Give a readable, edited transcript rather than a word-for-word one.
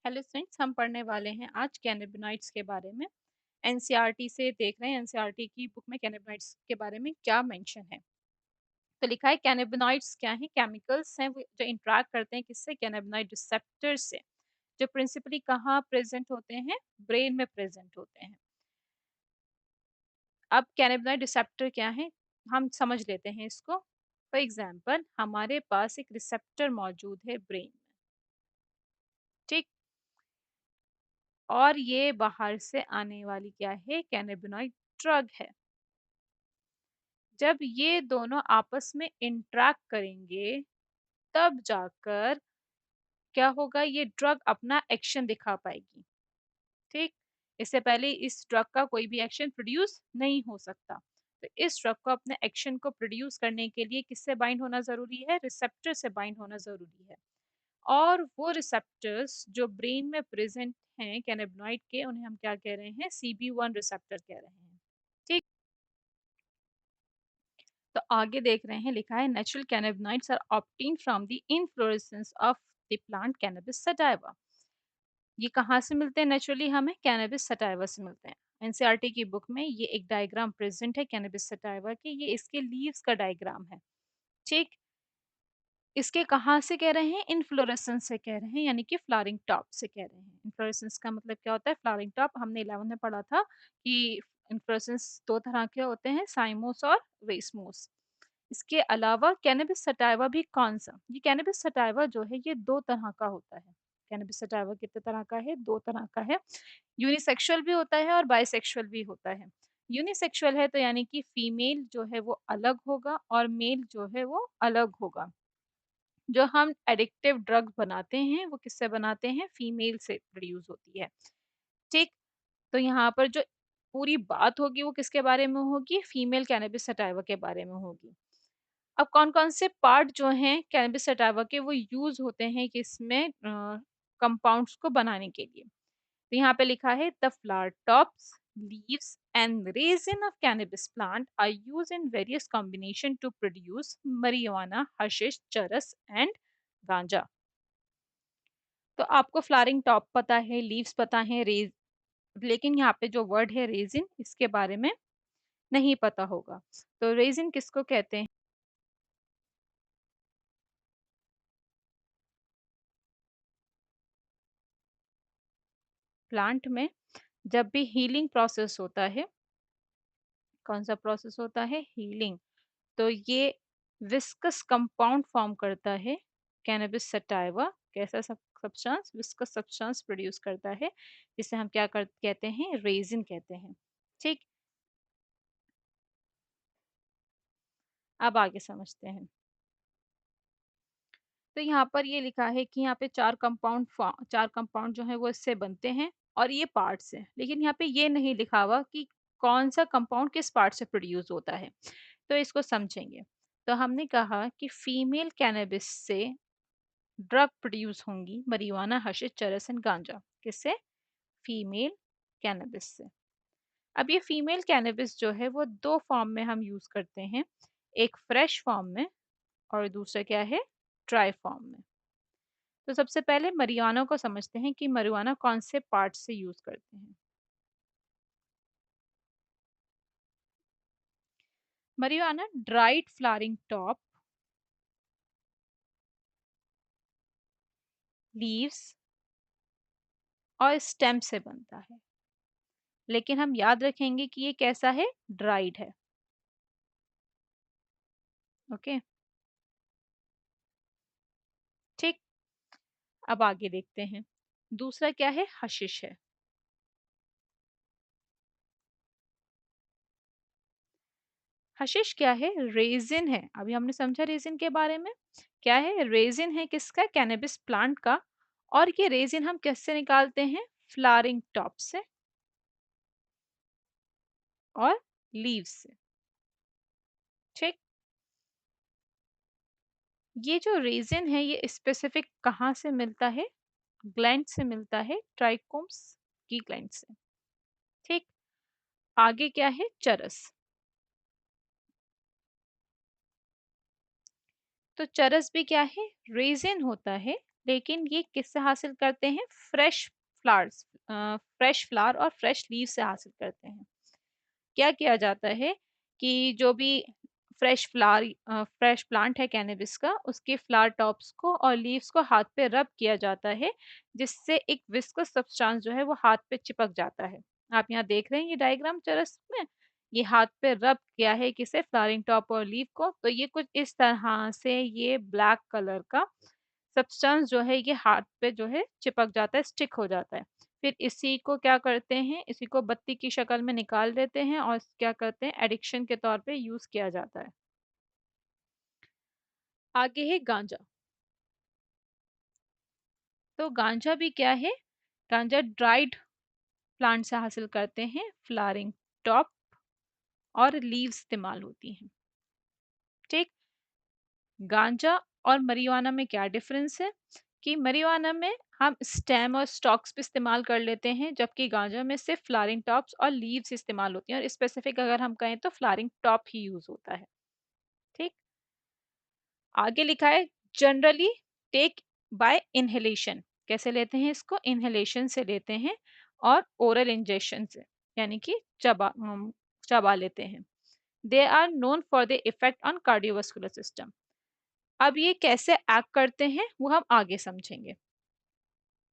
Hello friends, हम पढ़ने वाले हैं आज कैनाबिनॉइड्स के बारे में। एनसीईआरटी से देख रहे हैं, एनसीईआरटी की बुक में कैनाबिनॉइड्स के बारे में क्या मेंशन है। तो लिखा है कैनाबिनॉइड्स क्या है, केमिकल्स हैं जो इंटरेक्ट करते हैं किससे, कैनाबिनॉइड रिसेप्टर से, जो प्रिंसिपली कहाँ प्रेजेंट होते हैं, ब्रेन में प्रेजेंट होते हैं। अब कैनाबिनॉइड रिसेप्टर क्या है, हम समझ लेते हैं इसको। फॉर एग्जाम्पल, हमारे पास एक रिसेप्टर मौजूद है ब्रेन में, ठीक। और ये बाहर से आने वाली क्या है, कैनाबिनॉइड ड्रग है। जब ये दोनों आपस में इंटरेक्ट करेंगे तब जाकर क्या होगा, ये ड्रग अपना एक्शन दिखा पाएगी, ठीक। इससे पहले इस ड्रग का कोई भी एक्शन प्रोड्यूस नहीं हो सकता। तो इस ड्रग को अपने एक्शन को प्रोड्यूस करने के लिए किससे बाइंड होना जरूरी है, रिसेप्टर से बाइंड होना जरूरी है। और वो रिसेप्टर्स जो ब्रेन में प्रेजेंट हैं कैनाबिनॉइड के, उन्हें हम क्या कह रहे हैं, CB1 रिसेप्टर कह रहे हैं, ठीक। तो आगे देख रहे हैं, लिखा है natural cannabinoids are obtained from the inflorescence of the plant cannabis sativa. ये कहाँ से मिलते हैं नेचुरली, हमें कैनबिस सटाइवा से मिलते हैं। एनसीईआरटी की बुक में ये एक डायग्राम प्रेजेंट है कैनबिस सटाइवा की, ये इसके लीव्स का डायग्राम है, ठीक। इसके कहाँ से कह रहे हैं, इनफ्लोरेसेंस से कह रहे हैं, यानी कि फ्लावरिंग टॉप से कह रहे हैं। इनफ्लोरेसेंस का मतलब क्या होता है, फ्लावरिंग टॉप। हमने 11 में पढ़ा था कि इनफ्लोरेसेंस दो तरह के होते हैं, साइमोस और वेस्मोस। इसके अलावा कैनबिस सटाइवा भी कौन सा, ये कैनबिस सटाइवा जो है ये दो तरह का होता है। कैनबिस सटाइवा कितने तरह का है, दो तरह का है। यूनिसेक्सुअल भी होता है और बाइसेक्सुअल भी होता है। यूनिसेक्सुअल है तो यानी कि फीमेल जो है वो अलग होगा और मेल जो है वो अलग होगा। जो हम एडिक्टिव ड्रग बनाते हैं वो किससे बनाते हैं, फीमेल से प्रोड्यूस होती है, ठीक। तो यहाँ पर जो पूरी बात होगी वो किसके बारे में होगी, फीमेल कैनबिस सटाइवा के बारे में होगी। अब कौन-कौन से पार्ट जो हैं कैनबिस सटाइवा के वो यूज़ होते हैं किसमें, कंपाउंड्स को बनाने के लिए। तो यहाँ पे लिखा है the flower tops, leaves and resin of cannabis plant are used in various combination to produce marijuana, hashish, charas and गांजा। तो आपको फ्लावरिंग टॉप पता है, लीव्स पता है, रेज, लेकिन यहाँ पे जो वर्ड है रेजिन, इसके बारे में नहीं पता होगा। तो रेजिन किसको कहते हैं, प्लांट में जब भी हीलिंग प्रोसेस होता है, कौन सा प्रोसेस होता है, हीलिंग, तो ये विस्कस कंपाउंड फॉर्म करता है। कैनबिस सटाइवा कैसा सब्सटेंस, विस्कस सब्सटेंस प्रोड्यूस करता है, जिसे हम क्या कहते हैं, रेजिन कहते हैं, ठीक। अब आगे समझते हैं। तो यहाँ पर ये लिखा है कि यहाँ पे चार कंपाउंड जो है वो इससे बनते हैं और ये पार्ट्स हैं, लेकिन यहाँ पे ये नहीं लिखा हुआ कि कौन सा कंपाउंड किस पार्ट से प्रोड्यूस होता है। तो इसको समझेंगे। तो हमने कहा कि फीमेल कैनबिस से ड्रग प्रोड्यूस होंगी, marijuana, हशीश, चरस एंड गांजा, किससे, फीमेल कैनबिस से। अब ये फीमेल कैनबिस जो है वो दो फॉर्म में हम यूज करते हैं, एक फ्रेश फॉर्म में और दूसरा क्या है, ड्राई फॉर्म में। तो सबसे पहले marijuana को समझते हैं कि marijuana कौन से पार्ट से यूज करते हैं। marijuana dried flowering top, leaves और स्टेम से बनता है, लेकिन हम याद रखेंगे कि ये कैसा है, ड्राइड है, ओके, ठीक। अब आगे देखते हैं, दूसरा क्या है, हशिश है। हशिश क्या है, रेजिन है। अभी हमने समझा रेजिन के बारे में, क्या है, रेजिन है किसका, कैनबिस प्लांट का। और ये रेजिन हम किससे निकालते हैं, फ्लावरिंग टॉप से और लीव्स से, ठीक। ये जो रेजिन है ये स्पेसिफिक कहाँ से मिलता है, ग्लैंड से मिलता है, ट्राइकोम्स की ग्लैंड से, ठीक। आगे क्या है, चरस। तो चरस भी क्या है, रेजिन होता है, लेकिन ये किससे हासिल करते हैं? फ्रेश फ्लावर्स, फ्रेश फ्लावर और फ्रेश लीव से हासिल करते हैं। क्या किया जाता है कि जो भी फ्रेश प्लांट है कैनबिस का, उसके फ्लावर टॉप्स को और लीव्स को हाथ पे रब किया जाता है, जिससे एक विस्कस सब्सटेंस जो है वो हाथ पे चिपक जाता है। आप यहाँ देख रहे हैं ये डायग्राम चरस में, ये हाथ पे रब किया है किसे? फ्लावरिंग टॉप और लीव को। तो ये कुछ इस तरह से ये ब्लैक कलर का सब्सटेंस जो है ये हाथ पे जो है चिपक जाता है, स्टिक हो जाता है। फिर इसी को क्या करते हैं, इसी को बत्ती की शक्ल में निकाल देते हैं और क्या करते हैं, एडिक्शन के तौर पे यूज किया जाता है। आगे है गांजा। तो गांजा भी क्या है? गांजा ड्राइड प्लांट से हासिल करते हैं, फ्लावरिंग टॉप और लीव्स इस्तेमाल होती हैं। ठीक। गांजा और marijuana में क्या डिफरेंस है कि marijuana में हम स्टेम और स्टॉक्स भी इस्तेमाल कर लेते हैं, जबकि गांजा में सिर्फ फ्लावरिंग टॉप्स और लीव्स इस्तेमाल होती हैं, और स्पेसिफिक अगर हम कहें तो फ्लावरिंग टॉप ही यूज होता है। ठीक। आगे लिखा है जनरली टेक बाय इनहेलेशन। कैसे लेते हैं इसको? इनहेलेशन से लेते हैं और ओरल इंजेक्शन से, यानी कि चबा लेते हैं। They are known for the effect on cardiovascular system. अब ये कैसे एक्ट करते हैं वो हम आगे समझेंगे।